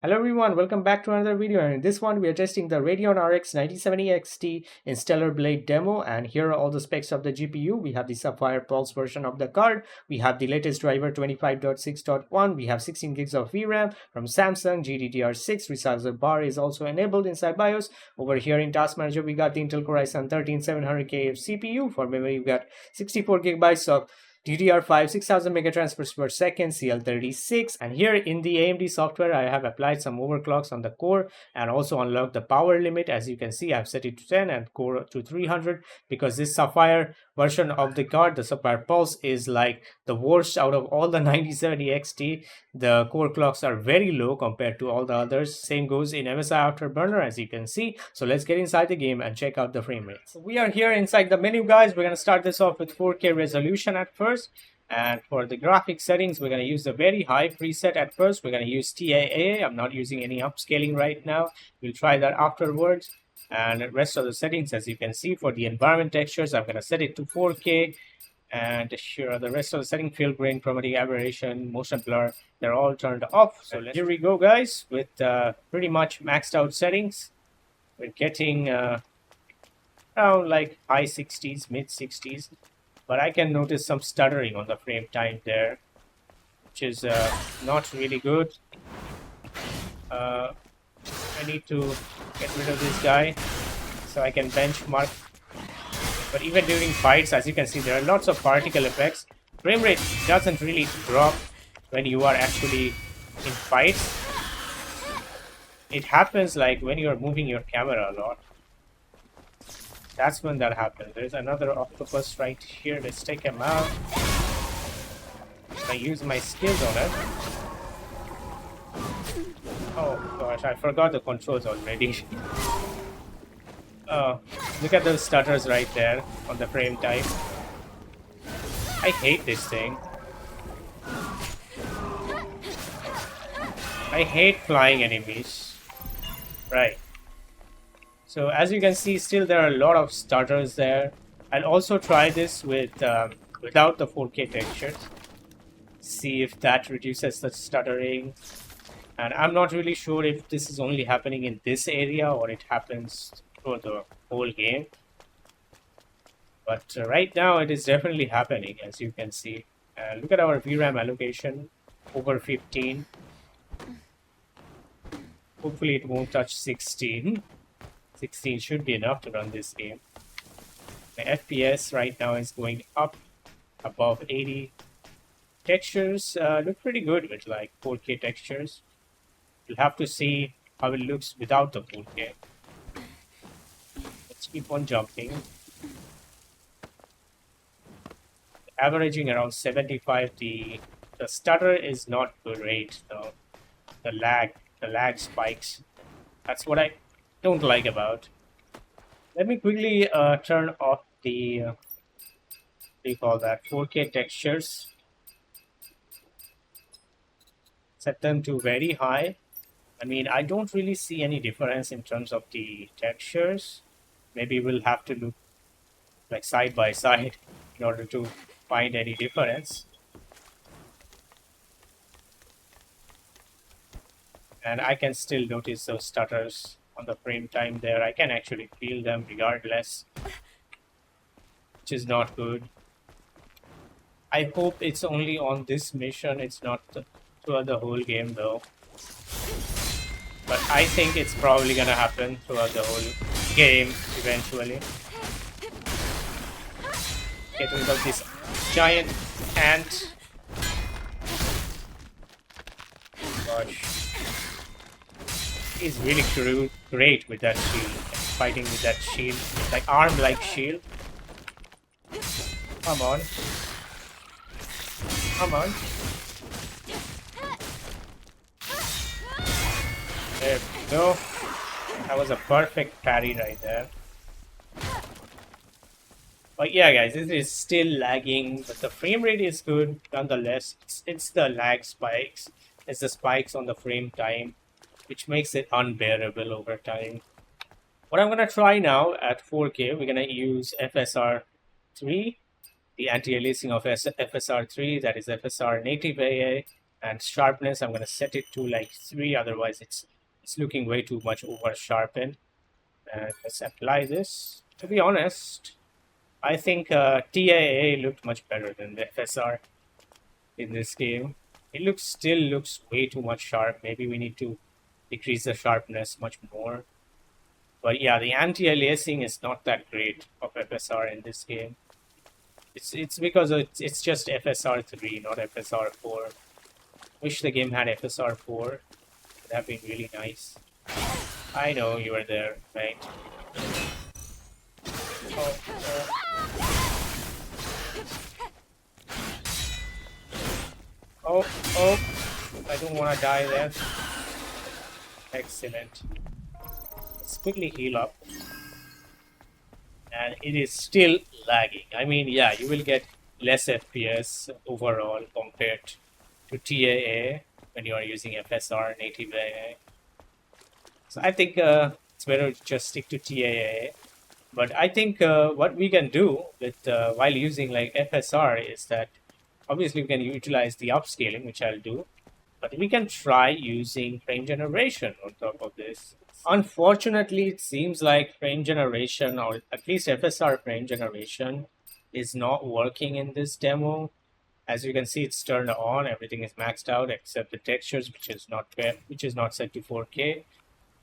Hello everyone, welcome back to another video, and in this one we are testing the Radeon RX 9070 XT in Stellar Blade demo, and here are all the specs of the GPU. We have the Sapphire Pulse version of the card, we have the latest driver 25.6.1, we have 16 gigs of VRAM from Samsung, GDDR6, resizer bar is also enabled inside BIOS. Over here in Task Manager we got the Intel Core i7 13700K CPU. For memory we got 64 gigabytes of DDR5 6000 megatransfers per second CL36, and here in the AMD software I have applied some overclocks on the core and also unlocked the power limit. As you can see, I've set it to 10 and core to 300 because this Sapphire version of the card, the Sapphire Pulse, is like the worst out of all the 9070 XT. The core clocks are very low compared to all the others. Same goes in MSI Afterburner, as you can see. So let's get inside the game and check out the frame rate. So we are here inside the menu, guys. We're going to start this off with 4K resolution at first. And for the graphics settings, we're going to use the very high preset at first. We're going to use TAA. I'm not using any upscaling right now. We'll try that afterwards. And the rest of the settings, as you can see, for the environment textures, I'm going to set it to 4K. And here the rest of the setting: field grain, chromatic aberration, motion blur, they're all turned off. So here we go, guys, with pretty much maxed out settings. We're getting around like high 60s, mid 60s. But I can notice some stuttering on the frame time there, which is not really good. I need to get rid of this guy so I can benchmark. But even during fights, as you can see, there are lots of particle effects. Frame rate doesn't really drop when you are actually in fights. It happens like when you are moving your camera a lot. That's when that happens. There's another octopus right here. Let's take him out. I use my skills on it. Oh gosh, I forgot the controls already. Oh, look at those stutters right there on the frame type. I hate this thing. I hate flying enemies. Right. So as you can see, still there are a lot of stutters there. I'll also try this with without the 4K textures. See if that reduces the stuttering. And I'm not really sure if this is only happening in this area or it happens through the whole game. But right now it is definitely happening, as you can see. Look at our VRAM allocation, over 15. Hopefully it won't touch 16. 16 should be enough to run this game. The FPS right now is going up above 80. Textures look pretty good with like 4K textures. You'll have to see how it looks without the 4K. Let's keep on jumping. Averaging around 75. The stutter is not great though. The lag spikes. That's what I don't like about. Let me quickly turn off the what do you call that, 4K textures. Set them to very high. I mean, I don't really see any difference in terms of the textures. Maybe we'll have to look like side by side in order to find any difference. And I can still notice those stutters on the frame time there. I can actually feel them regardless, which is not good. I hope it's only on this mission, it's not throughout the whole game though. But I think it's probably gonna happen throughout the whole game eventually. Get rid of this giant ant. Gosh. He's really great with that shield. Fighting with that shield. Like arm-like shield. Come on. Come on. There we go. That was a perfect parry right there. But yeah, guys, it is still lagging, but the frame rate is good nonetheless. It's the lag spikes. It's the spikes on the frame time, which makes it unbearable over time. What I'm going to try now at 4K, we're going to use FSR 3, the anti-aliasing of FSR 3, that is FSR native AA, And sharpness, I'm going to set it to like 3, otherwise it's looking way too much over sharpened. And let's apply this. To be honest, I think TAA looked much better than the FSR in this game. It still looks way too much sharp. Maybe we need to decrease the sharpness much more. But yeah, the anti-aliasing is not that great of FSR in this game. It's because it's just FSR 3, not FSR 4. Wish the game had FSR 4. Would have been really nice. I know you were there, right? Oh, I don't want to die there. Excellent. Let's quickly heal up. And it is still lagging. I mean, yeah, you will get less FPS overall compared to TAA when you are using FSR native AA. So I think it's better to just stick to TAA. But I think what we can do with while using like FSR is that obviously we can utilize the upscaling, which I'll do, but we can try using frame generation on top of this. Unfortunately, it seems like frame generation, or at least FSR frame generation, is not working in this demo. As you can see, it's turned on, everything is maxed out except the textures, which is not set to 4K.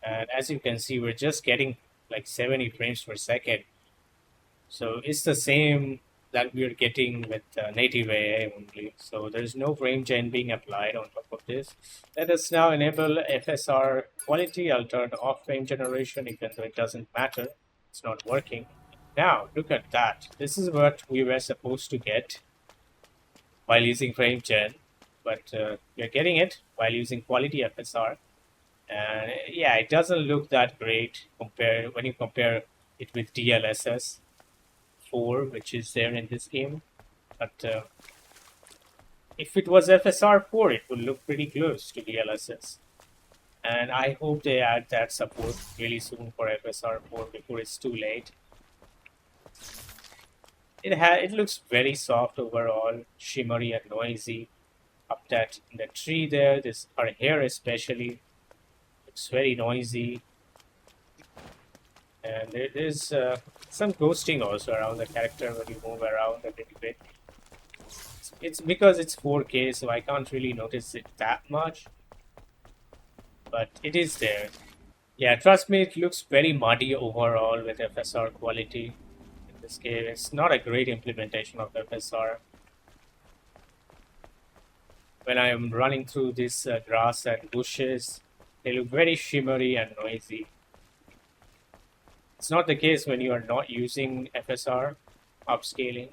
And as you can see, we're just getting like 70 frames per second. So it's the same that we're getting with native AA only. So there's no frame gen being applied on top of this. Let us now enable FSR Qlty. I'll turn off frame generation, even though it doesn't matter. It's not working. Now, look at that. This is what we were supposed to get while using frame gen, but we're getting it while using Qlty FSR. And yeah, it doesn't look that great when you compare it with DLSS 4, which is there in this game. But if it was FSR 4, it would look pretty close to DLSS. And I hope they add that support really soon for FSR 4 before it's too late. It looks very soft overall, shimmery and noisy. Up that in the tree there, her hair especially looks very noisy. And there's some ghosting also around the character when you move around a little bit. It's because it's 4K, so I can't really notice it that much. But it is there. Yeah, trust me, it looks very muddy overall with FSR Qlty in this game. It's not a great implementation of FSR. When I am running through this grass and bushes, they look very shimmery and noisy. It's not the case when you are not using FSR upscaling.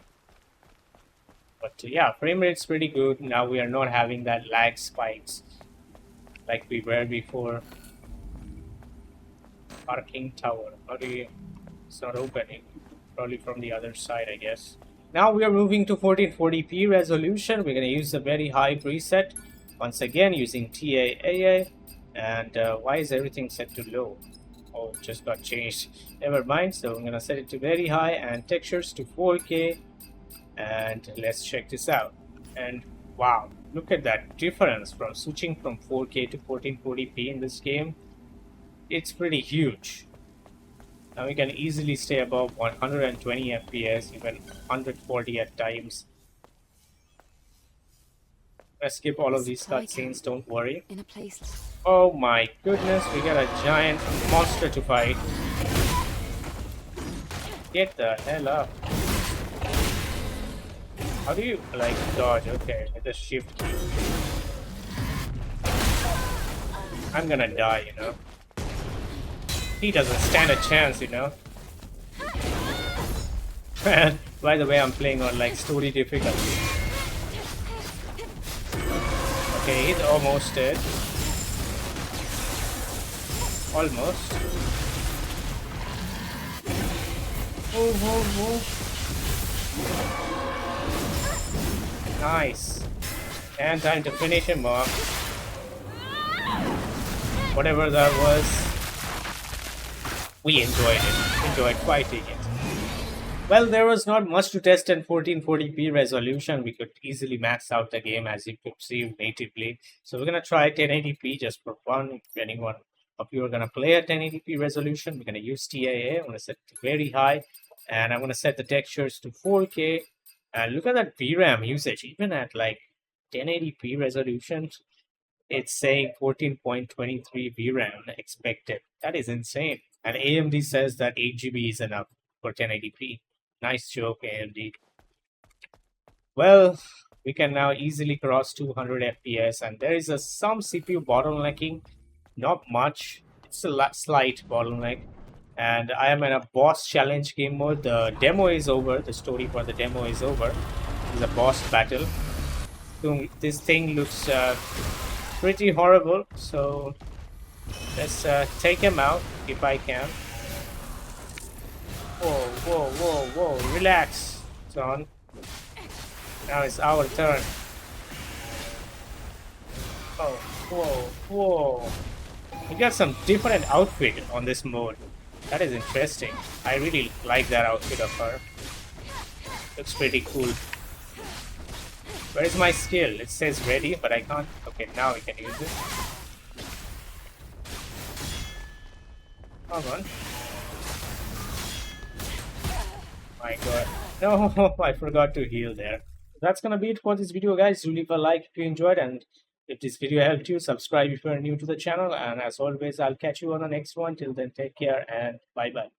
But yeah, frame rate's pretty good. Now we are not having that lag spikes like we were before. Parking tower. It's not opening. Probably from the other side, I guess. Now we are moving to 1440p resolution. We're going to use a very high preset. Once again, using TAA. And why is everything set to low? Oh, it just got changed. Never mind. So I'm going to set it to very high and textures to 4K. And let's check this out. And wow, look at that difference from switching from 4K to 1440p in this game. It's pretty huge. Now we can easily stay above 120 FPS, even 140 at times. Let's skip all of these cutscenes, don't worry. Oh my goodness, we got a giant monster to fight. Get the hell up. How do you, like, dodge? Okay, with the shift key. I'm gonna die, you know. He doesn't stand a chance, you know. And by the way, I'm playing on like story difficulty. Okay, he's almost dead. Almost. Nice. And time to finish him off. Whatever that was. We enjoyed it. Enjoyed fighting it. Well, there was not much to test in 1440p resolution. We could easily max out the game, as you could see natively. So we're gonna try 1080p just for fun. If anyone of you are gonna play at 1080p resolution, we're gonna use TAA. I'm gonna set it very high, and I'm gonna set the textures to 4K. And look at that VRAM usage, even at like 1080p resolution. It's saying 14.23 VRAM expected. That is insane. And AMD says that 8 GB is enough for 1080p. Nice joke, AMD. Well, we can now easily cross 200 FPS, and there is some CPU bottlenecking, not much. It's a slight bottleneck. And I am in a boss challenge game mode. The demo is over. The story for the demo is over. It's a boss battle. So this thing looks pretty horrible. So let's take him out if I can. Whoa, whoa, whoa, whoa. Relax, son. Now it's our turn. Oh, whoa, whoa. We got some different outfit on this mode. That is interesting. I really like that outfit of her. Looks pretty cool. Where is my skill? It says ready, but I can't. Okay, now we can use it. Come on. My god. No, I forgot to heal there. That's gonna be it for this video, guys. Do leave a like if you enjoyed, and if this video helped you, subscribe if you are new to the channel. And as always, I'll catch you on the next one. Till then, take care and bye bye.